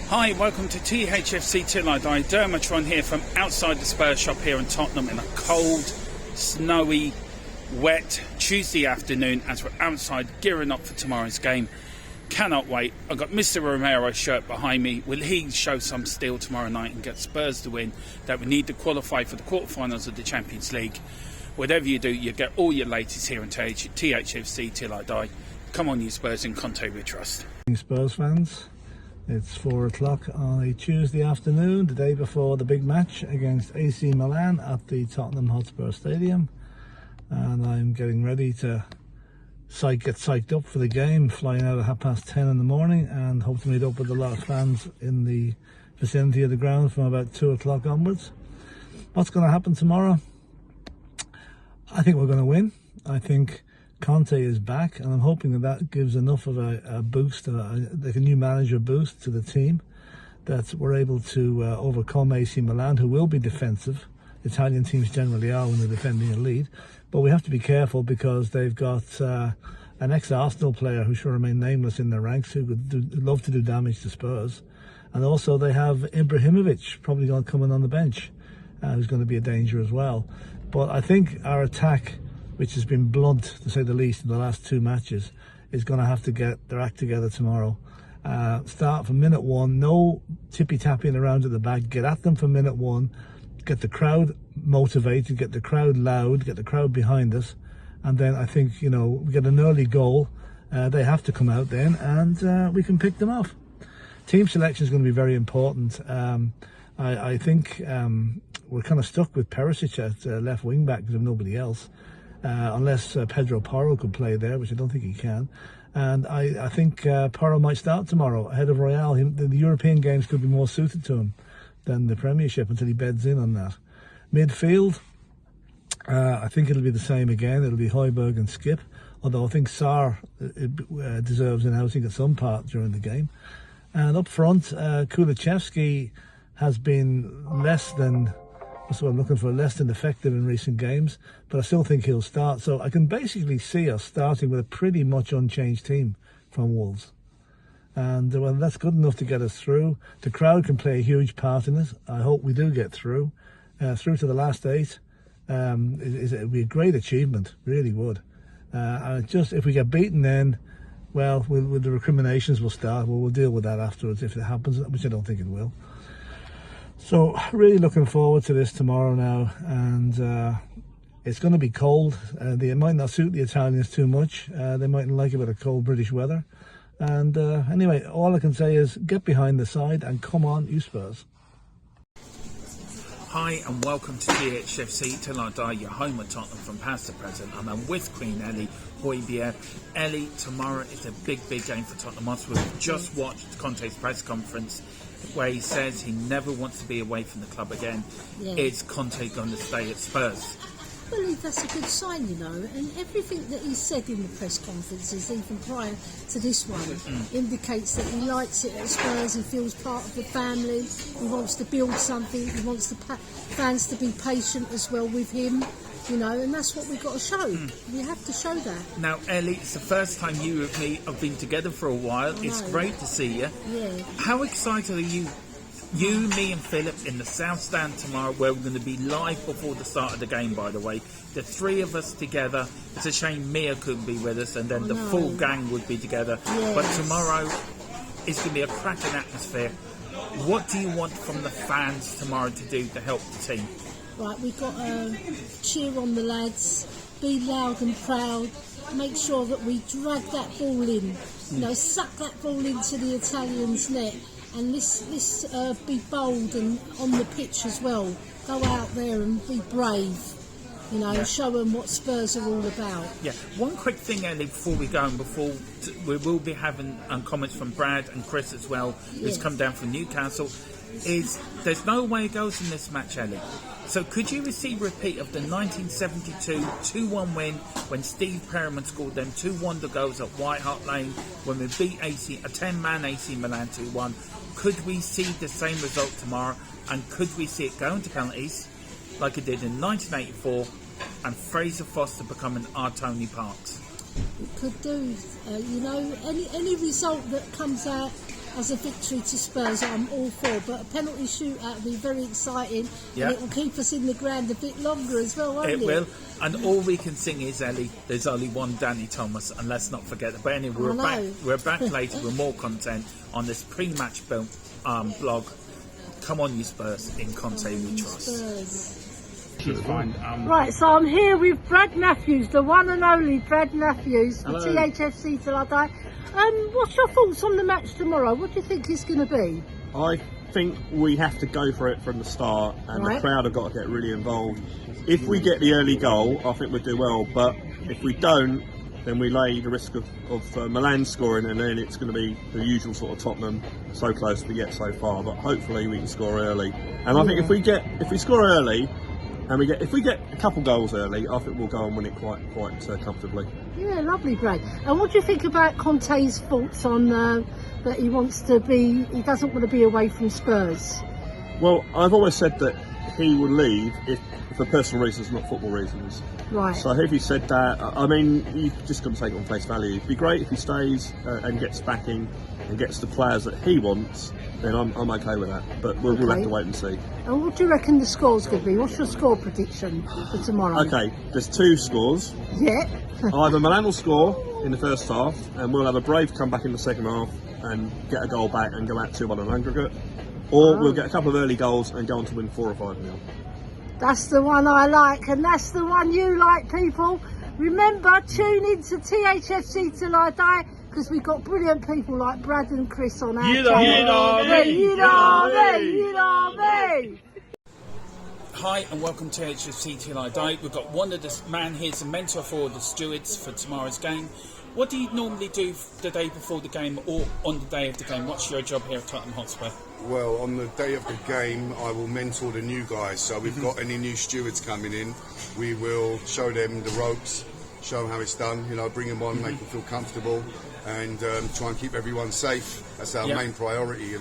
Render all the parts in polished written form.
Hi, welcome to Thfc Till I Die. Dermatron here from outside the Spurs shop here in Tottenham in a cold, snowy, wet Tuesday afternoon as we're outside gearing up for tomorrow's game. Cannot wait. I've got Mr. Romero's shirt behind me. Will he show some steel tomorrow night and get Spurs to win that we need to qualify for the quarterfinals of the Champions League? Whatever you do, you get all your latest here on Thfc Till I Die. Come on, you Spurs, and Conte we trust. Spurs fans, it's 4 o'clock on a Tuesday afternoon, the day before the big match against AC Milan at the Tottenham Hotspur Stadium, and I'm getting ready to get psyched up for the game, flying out at 10:30 in the morning, and hope to meet up with a lot of fans in the vicinity of the ground from about 2 o'clock onwards. What's going to happen tomorrow? I think we're going to win. I think Conte is back, and I'm hoping that gives enough of a boost, like a new manager boost to the team, that we're able to overcome AC Milan, who will be defensive. Italian teams generally are when they're defending a lead, but we have to be careful because they've got an ex-Arsenal player who should remain nameless in their ranks, who would love to do damage to Spurs, and also they have Ibrahimovic probably going to come in on the bench, who's going to be a danger as well. But I think our attack, which has been blunt to say the least in the last two matches, is going to have to get their act together tomorrow. Start from minute one, no tippy-tapping around at the back, get at them from minute one, get the crowd motivated, get the crowd loud, get the crowd behind us, and then I think, we get an early goal, they have to come out then, and we can pick them off. Team selection is going to be very important. I think we're kind of stuck with Perisic at left wing back because of nobody else. Unless Pedro Porro could play there, which I don't think he can. And I think Porro might start tomorrow ahead of Royale. The European games could be more suited to him than the Premiership until he beds in on that. Midfield, I think it'll be the same again. It'll be Højbjerg and Skip, although I think Sarr deserves an outing at some part during the game. And up front, Kulusevski has been less than effective in recent games, but I still think he'll start. So I can basically see us starting with a pretty much unchanged team from Wolves. And well, that's good enough to get us through. The crowd can play a huge part in it. I hope we do get through to the last eight. It would be a great achievement, really would. And just if we get beaten then, well, the recriminations will start. We'll deal with that afterwards if it happens, which I don't think it will. So really looking forward to this tomorrow now, and it's going to be cold. It might not suit the Italians too much. They mightn't like a bit of cold British weather. And anyway, all I can say is get behind the side and come on, you Spurs. Hi and welcome to Thfc Till I Die, your home at Tottenham from past to present. I'm with Queen Ellie Højbjerg. Ellie, tomorrow is a big game for Tottenham Hotspur. We've just watched Conte's press conference where he says he never wants to be away from the club again. Yeah. Is Conte going to stay at Spurs? I believe that's a good sign, and everything that he said in the press conferences, even prior to this one, indicates that he likes it at Spurs, he feels part of the family, he wants to build something, he wants the fans to be patient as well with him, and that's what we've got to show. We have to show that. Now, Ellie, it's the first time you and me have been together for a while. It's great to see you. Yeah. How excited are you? You, me and Philip in the South Stand tomorrow, where we're going to be live before the start of the game, by the way. The three of us together. It's a shame Mia couldn't be with us, and then the full gang would be together. Yes. But tomorrow is going to be a cracking atmosphere. What do you want from the fans tomorrow to do to help the team? Right, we've got to cheer on the lads, be loud and proud, make sure that we drag that ball in, suck that ball into the Italians' net. And let's be bold and on the pitch as well. Go out there and be brave, show them what Spurs are all about. Yeah. One quick thing, Ellie, before we go, and we will be having comments from Brad and Chris as well, who's come down from Newcastle, is there's no away goals in this match, Ellie. So could you receive a repeat of the 1972 2-1 win when Steve Perryman scored them 2 wonder goals at White Hart Lane when we beat a 10-man AC Milan 2-1? Could we see the same result tomorrow, and could we see it going to penalties like it did in 1984 and Fraser Foster becoming our Tony Parks? It could do. Any result that comes out as a victory to Spurs, I'm all for. But a penalty shootout will be very exciting, and it will keep us in the ground a bit longer as well, won't it? It will. And all we can sing is, Ellie, there's only one Danny Thomas, and let's not forget that. But anyway, we're back later with more content on this pre-match blog. Come on, you Spurs, in Conte we trust. Spurs. She's fine. Right, so I'm here with Brad Matthews, the one and only Brad Matthews for Hello. THFC Till I Die. What's your thoughts on the match tomorrow? What do you think it's going to be? I think we have to go for it from the start, and the crowd have got to get really involved. If we get the early goal, I think we'll do well, but if we don't, then we lay the risk of Milan scoring, and then it's going to be the usual sort of Tottenham, so close but yet so far. But hopefully we can score early, and I think if we score early, and if we get a couple goals early, I think we'll go and win it quite comfortably. Yeah, lovely, Brad. And what do you think about Conte's thoughts on that he doesn't want to be away from Spurs? Well, I've always said that he would leave if for personal reasons, not football reasons. Right. So if he said that, I mean, you've just got to take it on face value. It'd be great if he stays and gets backing and gets the players that he wants, then I'm okay with that. But we'll have to wait and see. And what do you reckon the score's going to be? What's your score prediction for tomorrow? Okay, there's two scores. Yeah. Either Milan will score in the first half, and we'll have a brave comeback in the second half and get a goal back and go out 2-1 on aggregate. Or we'll get a couple of early goals and go on to win 4 or 5-0. That's the one I like, and that's the one you like, people. Remember, tune in to THFC Till I Die, because we've got brilliant people like Brad and Chris on our channel. You know me. Hi and welcome to HFC Till I Die. We've got one of the man here to mentor for the stewards for tomorrow's game. What do you normally do the day before the game or on the day of the game? What's your job here at Tottenham Hotspur? Well, on the day of the game, I will mentor the new guys. So we've got any new stewards coming in, we will show them the ropes, show them how it's done, bring them on, make them feel comfortable, and try and keep everyone safe. That's our main priority,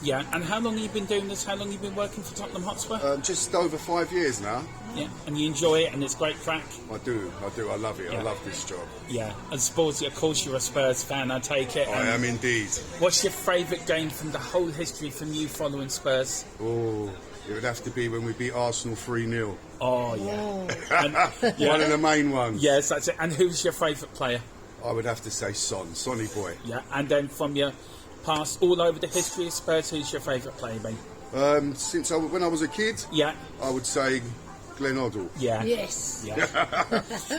Yeah, and how long have you been doing this? How long have you been working for Tottenham Hotspur? Just over 5 years now. Yeah, and you enjoy it and it's great crack? I do, I love it, I love this job. Yeah, and sports, of course you're a Spurs fan, I take it. I am indeed. What's your favourite game from the whole history from you following Spurs? Oh, it would have to be when we beat Arsenal 3-0. Oh, yeah. One of the main ones. Yes, that's it. And who's your favourite player? I would have to say Sonny Boy. Yeah, and then from your past, all over the history of Spurs, who's your favourite player, Ben? When I was a kid, I would say Glenn Hoddle. Yeah. Yes. Yeah.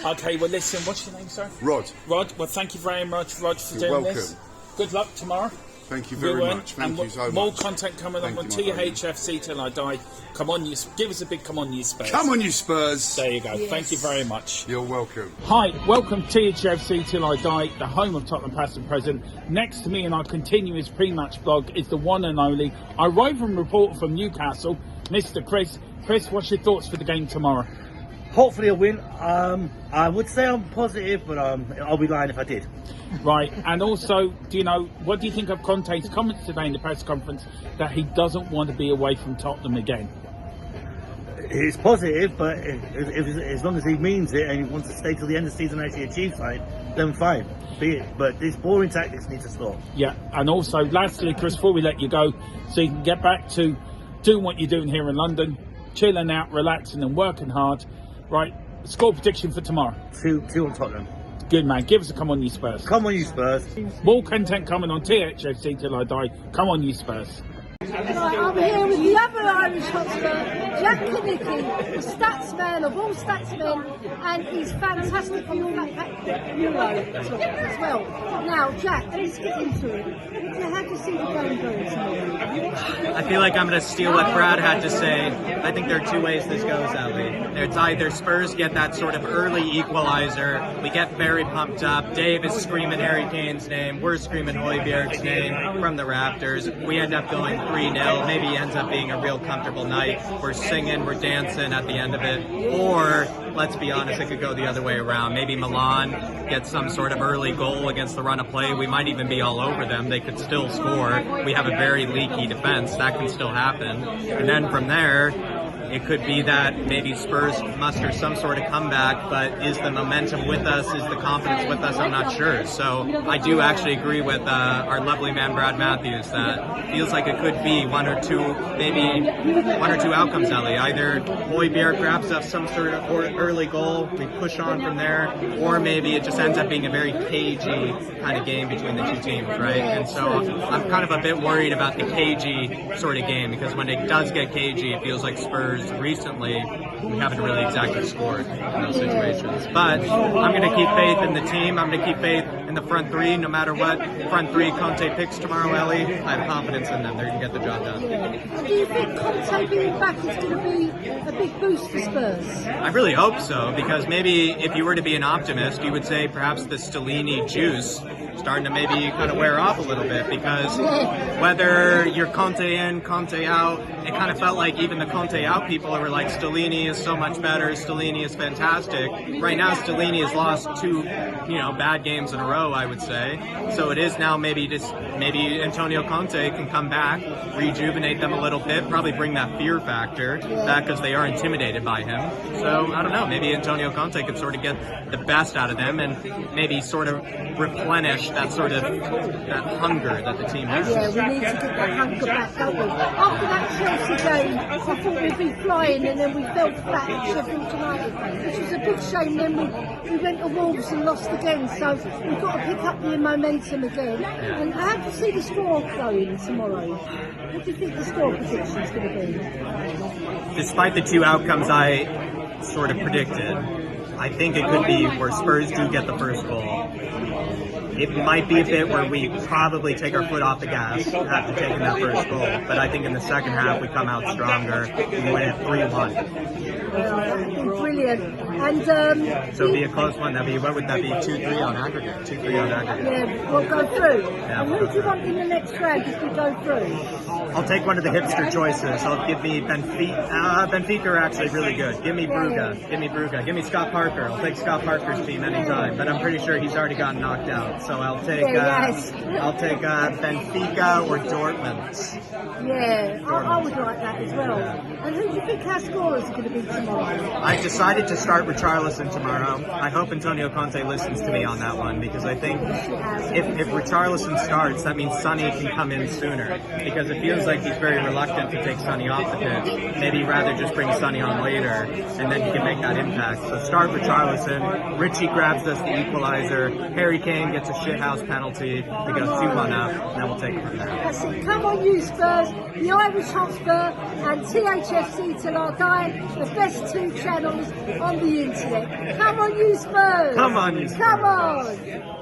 Okay, well listen, what's your name, sir? Rod. Rod, well thank you very much, Rod, for doing welcome. this. Good luck tomorrow. Thank you very much. Thank you so much. More content coming Thank up on you, my friend. THFC Till I Die. Come on, give us a big come on, you Spurs. Come on, you Spurs. There you go. Yes. Thank you very much. You're welcome. Hi, welcome to THFC Till I Die, the home of Tottenham past and present. Next to me in our continuous pre-match blog is the one and only, our rival reporter from Newcastle, Mr. Chris. Chris, what's your thoughts for the game tomorrow? Hopefully a win. I would say I'm positive, but I'll be lying if I did. Right, and also, what do you think of Conte's comments today in the press conference that he doesn't want to be away from Tottenham again? It's positive, but as long as he means it and he wants to stay till the end of the season and actually achieve something, then fine, be it. But these boring tactics need to stop. Yeah, and also, lastly, Chris, before we let you go, so you can get back to doing what you're doing here in London, chilling out, relaxing and working hard. Right, score prediction for tomorrow. 2 on Tottenham. Good man, give us a come on you Spurs. Come on you Spurs. More content coming on THFC Till I Die. Come on you Spurs. Right, I'm here with the other Irish Hotspur, Jack Kanicki, the statsman of all statsmen, and he's fantastic on all that as well. Now, Jack, let's get into it. How do you see the game going tomorrow? I feel like I'm going to steal what Brad had to say. I think there are 2 ways this goes, Ellie. It's either Spurs get that sort of early equalizer, we get very pumped up, Dave is screaming Harry Kane's name, we're screaming Højbjerg's name from the rafters, we end up going 3-0, maybe it ends up being a real comfortable night, we're singing, we're dancing at the end of it, or, let's be honest, it could go the other way around. Maybe Milan gets some sort of early goal against the run of play, we might even be all over them, they could still score, we have a very leaky defense, that can still happen, and then from there, It could be that maybe Spurs muster some sort of comeback, but is the momentum with us? Is the confidence with us? I'm not sure. So I do actually agree with our lovely man Brad Matthews that feels like it could be one or two outcomes, Ellie. Either Højbjerg grabs us some sort of early goal, we push on from there, or maybe it just ends up being a very cagey kind of game between the two teams, right? And so I'm kind of a bit worried about the cagey sort of game, because when it does get cagey, it feels like Spurs recently, we haven't really exactly scored in those situations. But I'm going to keep faith in the team. I'm going to keep faith in the front three, no matter what front three Conte picks tomorrow, Ellie. I have confidence in them. They're going to get the job done. Yeah. Do you think Conte being back is going to be a big boost for Spurs? I really hope so, because maybe if you were to be an optimist, you would say perhaps the Stellini juice starting to maybe kind of wear off a little bit, because whether you're Conte in, Conte out, it kind of felt like even the Conte out people were like, Stellini is so much better, Stellini is fantastic. Right now, Stellini has lost two, bad games in a row, I would say. So it is now maybe Antonio Conte can come back, rejuvenate them a little bit, probably bring that fear factor back, because they are intimidated by him. So I don't know, maybe Antonio Conte could sort of get the best out of them and maybe sort of replenish that hunger that the team has. Yeah, we need to get that hunger back, don't we? After that Chelsea game, I thought we'd be flying, and then we fell flat at Sheffield United, which was a big shame. Then we went to Wolves and lost again, so we've got to pick up the momentum again. And I have to see the score going tomorrow. What do you think the score prediction is going to be? Despite the two outcomes I sort of predicted, I think it could be where Spurs do get the first goal. It might be a bit where we probably take our foot off the gas after taking that first goal, but I think in the second half we come out stronger. We win it 3-1. That would be brilliant. And so it'd be a close one. What would that be? 2-3 on aggregate. 2-3 on aggregate. Yeah, we'll go through. Yeah, and who do you want in the next round if we go through? I'll take one of the hipster choices. I'll give me Benfica. Benfica are actually really good. Give me Brugge. Give me Brugge. Give me Scott Parker. I'll take Scott Parker's team anytime, but I'm pretty sure he's already gotten knocked out. So I'll take Benfica or Dortmund. Yeah, I would like that as well. And who do you think our scorers are going to be tomorrow? I decided to start Richarlison tomorrow. I hope Antonio Conte listens to me on that one, because I think if Richarlison starts, that means Sonny can come in sooner, because it feels like he's very reluctant to take Sonny off the pitch. Maybe rather just bring Sonny on later, and then he can make that impact. So start Richarlison. Richie grabs us the equalizer. Harry Kane gets a shithouse penalty. We go 2-1 up, and then we'll take it from there. That's it. Come on, you Spurs, the Irish Hotspur, and Thfc till I die, the best two channels on the internet. Come on, you Spurs! Come on, you Spurs! Come on!